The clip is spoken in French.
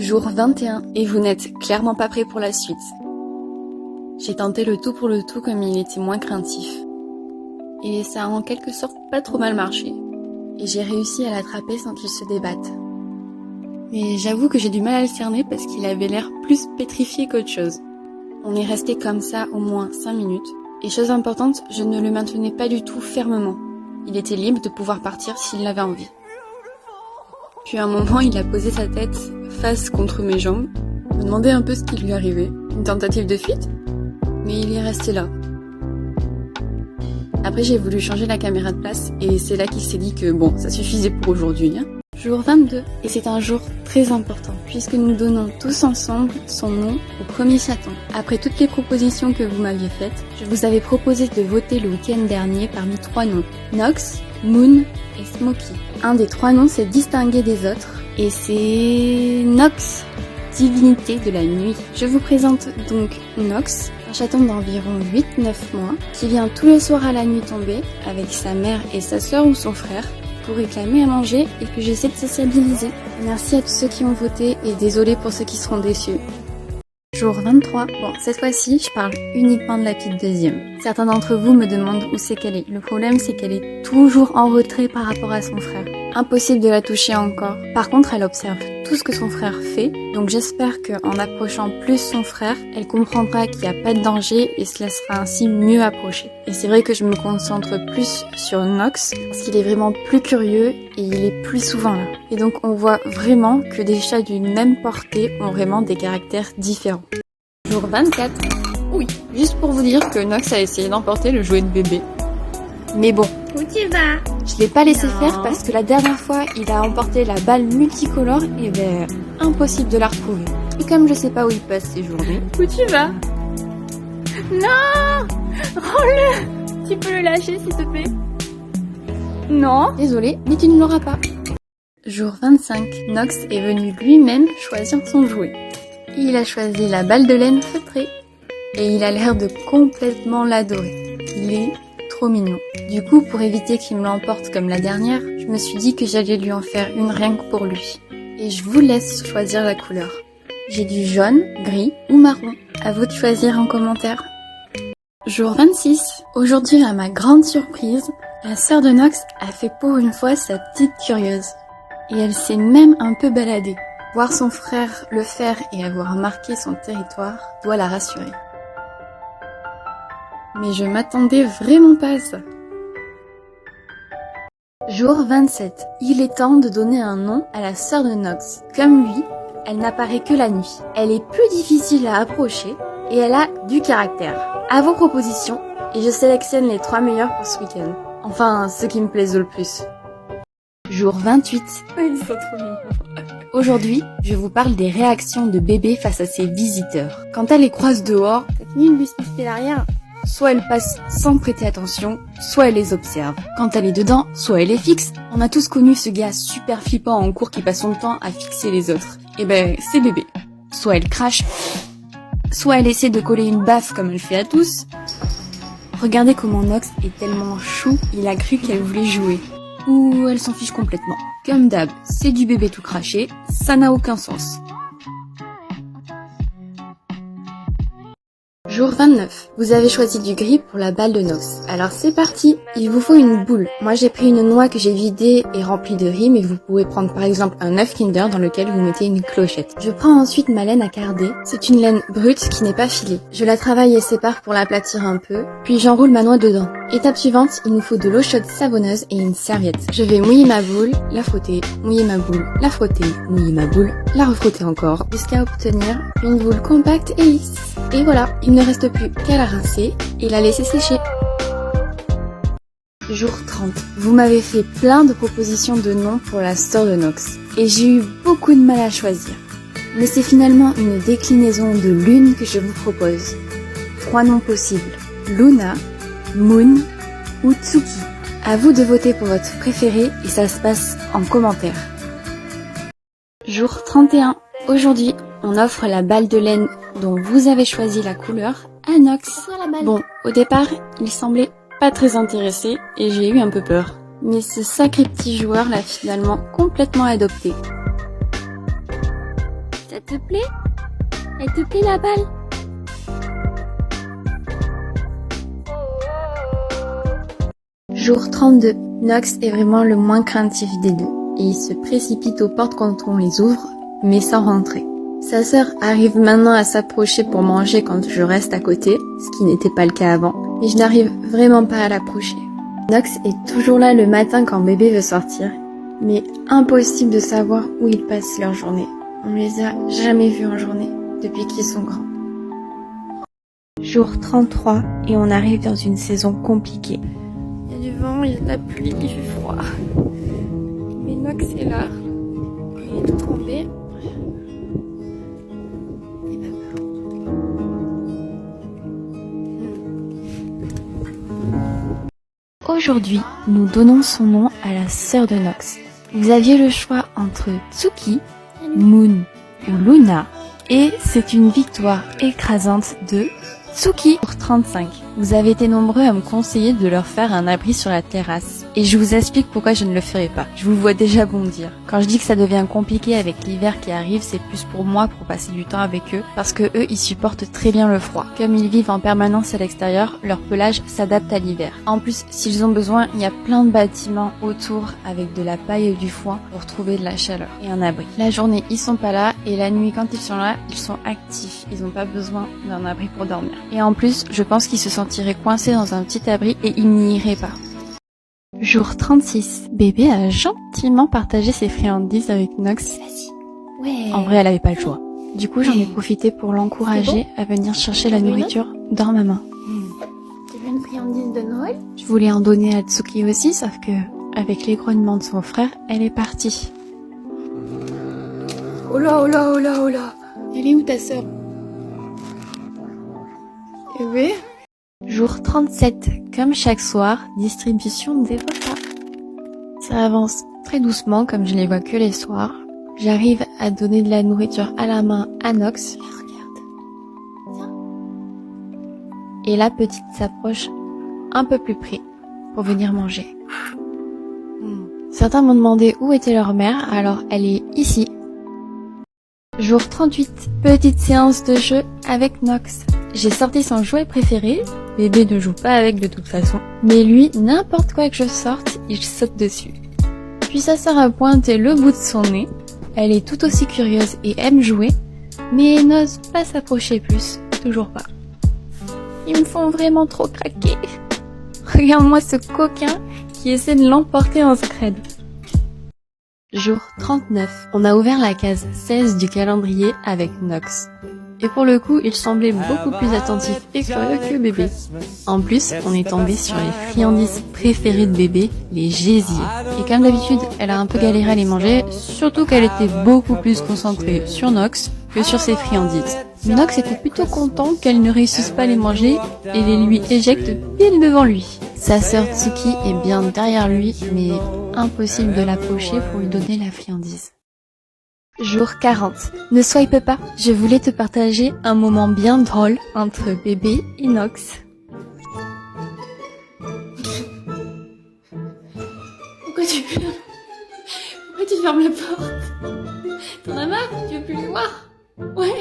Jour 21 et vous n'êtes clairement pas prêt pour la suite. J'ai tenté le tout pour le tout comme il était moins craintif. Et ça a en quelque sorte pas trop mal marché. Et j'ai réussi à l'attraper sans qu'il se débatte. Mais j'avoue que j'ai du mal à le cerner parce qu'il avait l'air plus pétrifié qu'autre chose. On est resté comme ça au moins 5 minutes. Et chose importante, je ne le maintenais pas du tout fermement. Il était libre de pouvoir partir s'il avait envie. Puis à un moment, il a posé sa tête face contre mes jambes, me demandait un peu ce qui lui arrivait. Une tentative de fuite ? Mais il est resté là. Après, j'ai voulu changer la caméra de place et c'est là qu'il s'est dit que bon, ça suffisait pour aujourd'hui. Jour 22. Et c'est un jour très important puisque nous donnons tous ensemble son nom au premier chaton. Après toutes les propositions que vous m'aviez faites, je vous avais proposé de voter le week-end dernier parmi 3 noms. Nox, Moon et Smokey. Un des 3 noms s'est distingué des autres et c'est Nox, divinité de la nuit. Je vous présente donc Nox, un chaton d'environ 8-9 mois qui vient tous les soirs à la nuit tombée avec sa mère et sa sœur ou son frère pour réclamer à manger et que j'essaie de sociabiliser. Merci à tous ceux qui ont voté et désolé pour ceux qui seront déçus. Jour 23. Bon, cette fois-ci, je parle uniquement de la petite deuxième. Certains d'entre vous me demandent où c'est qu'elle est. Le problème, c'est qu'elle est toujours en retrait par rapport à son frère. Impossible de la toucher encore. Par contre, elle observe tout ce que son frère fait. Donc j'espère qu'en approchant plus son frère, elle comprendra qu'il n'y a pas de danger et se laissera ainsi mieux approcher. Et c'est vrai que je me concentre plus sur Nox parce qu'il est vraiment plus curieux et il est plus souvent là. Et donc on voit vraiment que des chats d'une même portée ont vraiment des caractères différents. Jour 24. Oui, juste pour vous dire que Nox a essayé d'emporter le jouet de bébé. Mais bon. Où tu vas? Je l'ai pas laissé faire parce que la dernière fois, il a emporté la balle multicolore et ben, impossible de la retrouver. Et comme je sais pas où il passe ses journées... Où tu vas? Non! Rends-le! Tu peux le lâcher s'il te plaît? Non, désolé, mais tu ne l'auras pas. Jour 25, Nox est venu lui-même choisir son jouet. Il a choisi la balle de laine feutrée et il a l'air de complètement l'adorer. Il est trop mignon. Du coup, pour éviter qu'il me l'emporte comme la dernière, je me suis dit que j'allais lui en faire une rien que pour lui. Et je vous laisse choisir la couleur. J'ai du jaune, gris ou marron. À vous de choisir en commentaire. Jour 26. Aujourd'hui, à ma grande surprise, la sœur de Nox a fait pour une fois sa petite curieuse. Et elle s'est même un peu baladée. Voir son frère le faire et avoir marqué son territoire doit la rassurer. Mais je m'attendais vraiment pas à ça. Jour 27. Il est temps de donner un nom à la sœur de Nox. Comme lui, elle n'apparaît que la nuit. Elle est plus difficile à approcher et elle a du caractère. À vos propositions, et je sélectionne les 3 meilleurs pour ce week-end. Enfin, ceux qui me plaisent le plus. Jour 28. Ils sont trop mignons. Aujourd'hui, je vous parle des réactions de bébé face à ses visiteurs. Quand elle les croise dehors, Cette nuit, lui se fait rien. soit elle passe sans prêter attention, soit elle les observe. Quand elle est dedans, soit elle les fixe. On a tous connu ce gars super flippant en cours qui passe son temps à fixer les autres. Et ben, c'est bébé. Soit elle crache, soit elle essaie de coller une baffe comme elle fait à tous. Regardez comment Nox est tellement chou, il a cru qu'elle voulait jouer. Ou elle s'en fiche complètement. Comme d'hab, c'est du bébé tout craché, ça n'a aucun sens. Jour 29. Vous avez choisi du gris pour la balle de Nox. Alors c'est parti, il vous faut une boule. Moi j'ai pris une noix que j'ai vidée et remplie de riz, mais vous pouvez prendre par exemple un œuf Kinder dans lequel vous mettez une clochette. Je prends ensuite ma laine à carder. C'est une laine brute qui n'est pas filée. Je la travaille et sépare pour l'aplatir un peu, puis j'enroule ma noix dedans. Étape suivante, il nous faut de l'eau chaude savonneuse et une serviette. Je vais mouiller ma boule, la frotter, mouiller ma boule, la frotter, mouiller ma boule, la refrotter encore, jusqu'à obtenir une boule compacte et lisse. Et voilà, il ne reste plus qu'à la rincer et la laisser sécher. Jour 30. Vous m'avez fait plein de propositions de noms pour la sœur de Nox. Et j'ai eu beaucoup de mal à choisir. Mais c'est finalement une déclinaison de l'une que je vous propose. 3 noms possibles. Luna, Moon ou Tsuki. À vous de voter pour votre préféré et ça se passe en commentaire. Jour 31. Aujourd'hui, on offre la balle de laine dont vous avez choisi la couleur à Nox. Bon, au départ, il semblait pas très intéressé et j'ai eu un peu peur. Mais ce sacré petit joueur l'a finalement complètement adopté. Ça te plaît? Elle te plaît la balle? Jour 32. Nox est vraiment le moins craintif des deux et il se précipite aux portes quand on les ouvre, mais sans rentrer. Sa sœur arrive maintenant à s'approcher pour manger quand je reste à côté, ce qui n'était pas le cas avant, mais je n'arrive vraiment pas à l'approcher. Nox est toujours là le matin quand bébé veut sortir, mais impossible de savoir où ils passent leur journée. On les a jamais vus en journée depuis qu'ils sont grands. Jour 33 et on arrive dans une saison compliquée. Il y a du vent, il y a de la pluie, il fait froid. Mais Nox est là. Il est tout trempé. Il n'a pas peur. Aujourd'hui, nous donnons son nom à la sœur de Nox. Vous aviez le choix entre Tsuki, Moon ou Luna, et c'est une victoire écrasante de Tsuki pour 35. Vous avez été nombreux à me conseiller de leur faire un abri sur la terrasse. Et je vous explique pourquoi je ne le ferai pas. Je vous vois déjà bondir. Quand je dis que ça devient compliqué avec l'hiver qui arrive, c'est plus pour moi pour passer du temps avec eux. Parce que eux, ils supportent très bien le froid. Comme ils vivent en permanence à l'extérieur, leur pelage s'adapte à l'hiver. En plus, s'ils ont besoin, il y a plein de bâtiments autour avec de la paille et du foin pour trouver de la chaleur et un abri. La journée, ils sont pas là. Et la nuit, quand ils sont là, ils sont actifs. Ils n'ont pas besoin d'un abri pour dormir. Et en plus, je pense qu'ils se sentiraient coincés dans un petit abri et ils n'y iraient pas. Jour 36. Bébé a gentiment partagé ses friandises avec Nox. Ouais. En vrai, elle avait pas le choix. Du coup, j'en ai profité pour l'encourager à venir chercher la nourriture dans ma main. Tu veux une friandise de Noël? Je voulais en donner à Tsuki aussi, sauf que, avec les grognements de son frère, elle est partie. Oh là, oh là, oh là, oh là. Elle est où ta sœur? Bébé? Jour 37. Comme chaque soir, distribution des repas. Ça avance très doucement, comme je les vois que les soirs. J'arrive à donner de la nourriture à la main à Nox. Regarde. Tiens. Et la petite s'approche un peu plus près pour venir manger. Certains m'ont demandé où était leur mère, alors elle est ici. Jour 38, petite séance de jeu avec Nox. J'ai sorti son jouet préféré, bébé ne joue pas avec de toute façon, mais lui, n'importe quoi que je sorte, il saute dessus. Puis sa sœur a pointé le bout de son nez, elle est tout aussi curieuse et aime jouer, mais n'ose pas s'approcher plus, toujours pas. Ils me font vraiment trop craquer. Regarde-moi ce coquin qui essaie de l'emporter en scred. Jour 39. On a ouvert la case 16 du calendrier avec Nox. Et pour le coup, il semblait beaucoup plus attentif et curieux que bébé. En plus, on est tombé sur les friandises préférées de bébé, les gésiers. Et comme d'habitude, elle a un peu galéré à les manger, surtout qu'elle était beaucoup plus concentrée sur Nox que sur ses friandises. Mais Nox était plutôt content qu'elle ne réussisse pas à les manger et les lui éjecte pile devant lui. Sa sœur Tsuki est bien derrière lui, mais impossible de l'approcher pour lui donner la friandise. Jour 40. Ne swipe pas, je voulais te partager un moment bien drôle entre bébé et Nox. Pourquoi tu fermes la porte? T'en as marre? Tu veux plus le voir? Ouais.